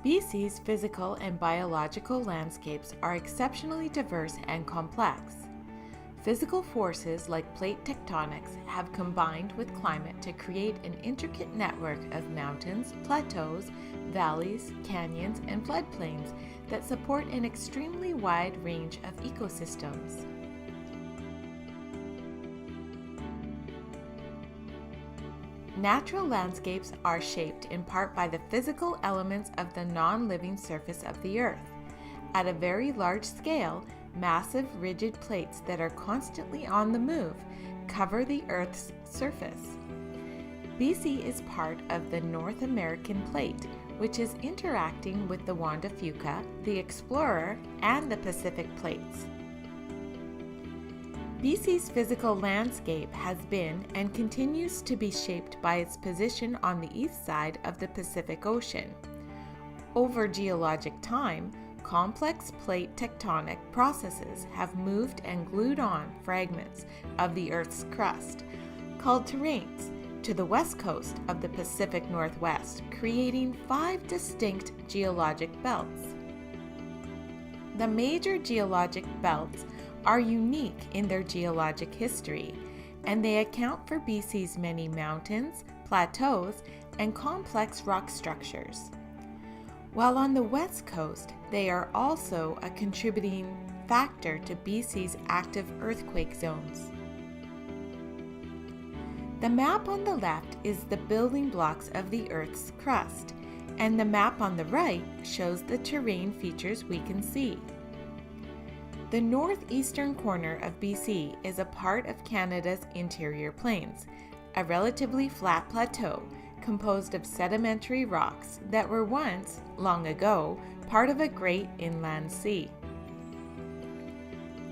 BC's physical and biological landscapes are exceptionally diverse and complex. Physical forces like plate tectonics have combined with climate to create an intricate network of mountains, plateaus, valleys, canyons, and floodplains that support an extremely wide range of ecosystems. Natural landscapes are shaped in part by the physical elements of the non-living surface of the Earth. At a very large scale, massive rigid plates that are constantly on the move cover the Earth's surface. BC is part of the North American Plate, which is interacting with the Juan de Fuca, the Explorer, and the Pacific Plates. BC's physical landscape has been and continues to be shaped by its position on the east side of the Pacific Ocean. Over geologic time, complex plate tectonic processes have moved and glued on fragments of the Earth's crust, called terrains, to the west coast of the Pacific Northwest, creating 5 distinct geologic belts. The major geologic belts are unique in their geologic history, and they account for BC's many mountains, plateaus, and complex rock structures. While on the west coast, they are also a contributing factor to BC's active earthquake zones. The map on the left is the building blocks of the Earth's crust, and the map on the right shows the terrain features we can see. The northeastern corner of BC is a part of Canada's interior plains, a relatively flat plateau composed of sedimentary rocks that were once, long ago, part of a great inland sea.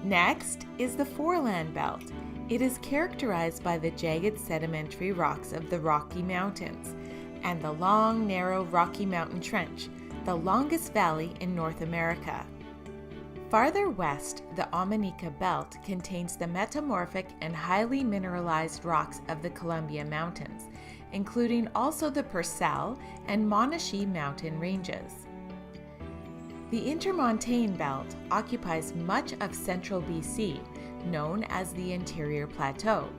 Next is the foreland belt. It is characterized by the jagged sedimentary rocks of the Rocky Mountains and the long, narrow Rocky Mountain Trench, the longest valley in North America. Farther west, the Omanika Belt contains the metamorphic and highly mineralized rocks of the Columbia Mountains, including also the Purcell and Monashee mountain ranges. The Intermontane Belt occupies much of central BC, known as the Interior Plateau,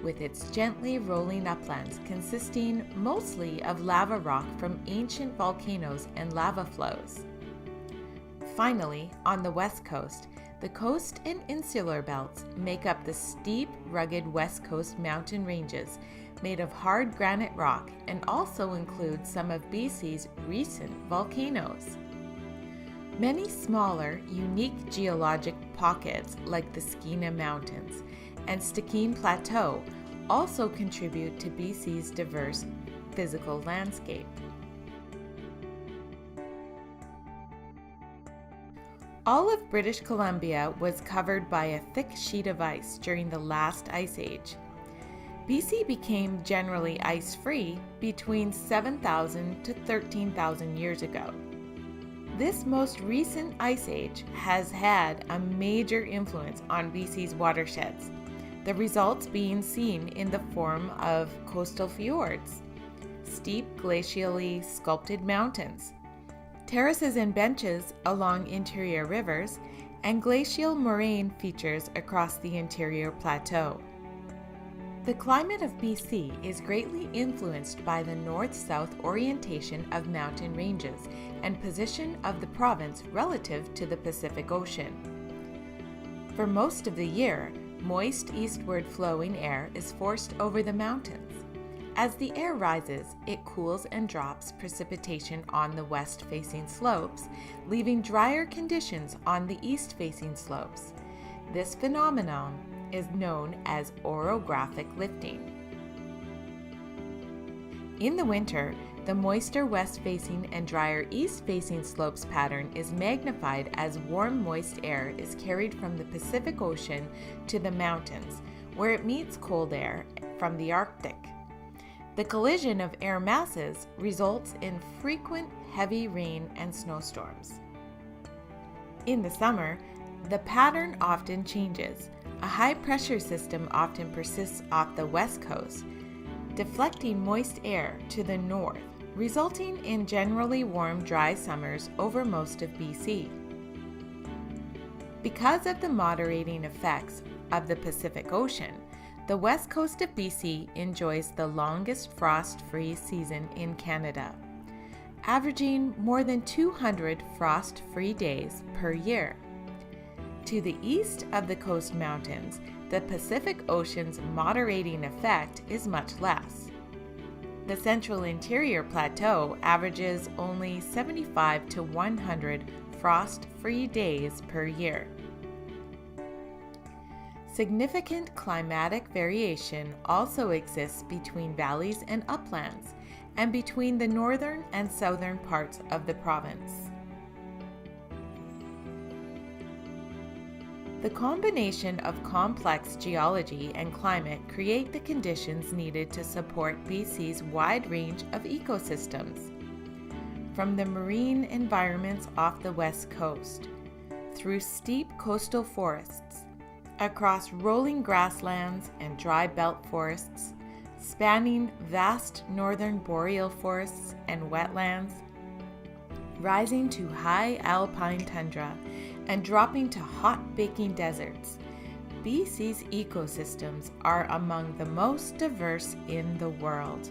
with its gently rolling uplands consisting mostly of lava rock from ancient volcanoes and lava flows. Finally, on the west coast, the coast and insular belts make up the steep, rugged west coast mountain ranges made of hard granite rock and also include some of BC's recent volcanoes. Many smaller, unique geologic pockets like the Skeena Mountains and Stikine Plateau also contribute to BC's diverse physical landscape. All of British Columbia was covered by a thick sheet of ice during the last ice age. BC became generally ice-free between 7,000 to 13,000 years ago. This most recent ice age has had a major influence on BC's watersheds, the results being seen in the form of coastal fjords, steep glacially sculpted mountains, terraces and benches along interior rivers, and glacial moraine features across the interior plateau. The climate of BC is greatly influenced by the north-south orientation of mountain ranges and position of the province relative to the Pacific Ocean. For most of the year, moist eastward flowing air is forced over the mountains. As the air rises, it cools and drops precipitation on the west-facing slopes, leaving drier conditions on the east-facing slopes. This phenomenon is known as orographic lifting. In the winter, the moister west-facing and drier east-facing slopes pattern is magnified as warm, moist air is carried from the Pacific Ocean to the mountains, where it meets cold air from the Arctic. The collision of air masses results in frequent heavy rain and snowstorms. In the summer, the pattern often changes. A high-pressure system often persists off the west coast, deflecting moist air to the north, resulting in generally warm, dry summers over most of BC. Because of the moderating effects of the Pacific Ocean, the west coast of BC enjoys the longest frost-free season in Canada, averaging more than 200 frost-free days per year. To the east of the Coast Mountains, the Pacific Ocean's moderating effect is much less. The central interior plateau averages only 75 to 100 frost-free days per year. Significant climatic variation also exists between valleys and uplands, and between the northern and southern parts of the province. The combination of complex geology and climate create the conditions needed to support BC's wide range of ecosystems. From the marine environments off the west coast, through steep coastal forests, across rolling grasslands and dry belt forests, spanning vast northern boreal forests and wetlands, rising to high alpine tundra and dropping to hot baking deserts, BC's ecosystems are among the most diverse in the world.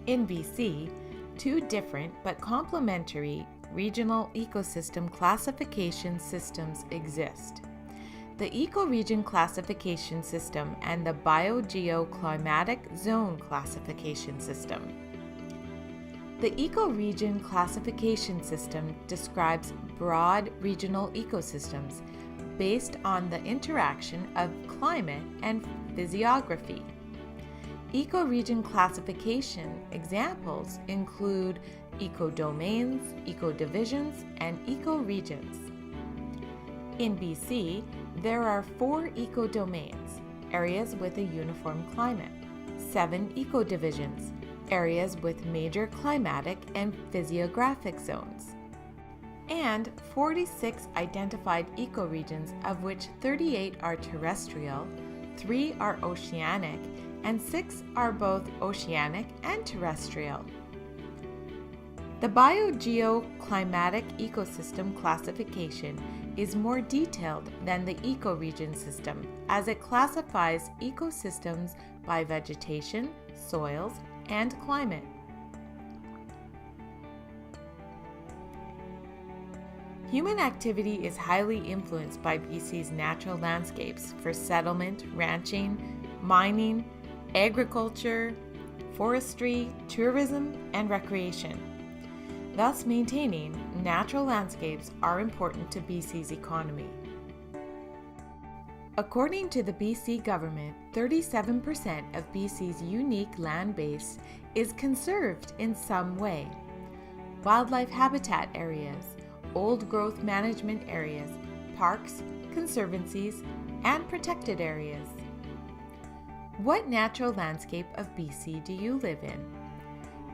In BC, two different but complementary regional ecosystem classification systems exist: the ecoregion classification system and the biogeoclimatic zone classification system. The ecoregion classification system describes broad regional ecosystems based on the interaction of climate and physiography. Ecoregion classification examples include ecodomains, ecodivisions, and ecoregions. In BC, there are 4 ecodomains, areas with a uniform climate, 7 ecodivisions, areas with major climatic and physiographic zones, and 46 identified ecoregions, of which 38 are terrestrial, 3 are oceanic, and 6 are both oceanic and terrestrial. The biogeoclimatic ecosystem classification is more detailed than the ecoregion system, as it classifies ecosystems by vegetation, soils, and climate. Human activity is highly influenced by BC's natural landscapes for settlement, ranching, mining, agriculture, forestry, tourism, and recreation. Thus, maintaining natural landscapes are important to BC's economy. According to the BC government, 37% of BC's unique land base is conserved in some way. Wildlife habitat areas, old growth management areas, parks, conservancies, and protected areas. What natural landscape of BC do you live in?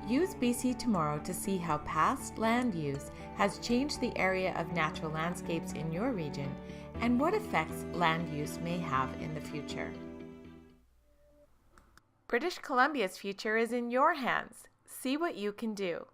Use BC Tomorrow to see how past land use has changed the area of natural landscapes in your region and what effects land use may have in the future. British Columbia's future is in your hands. See what you can do.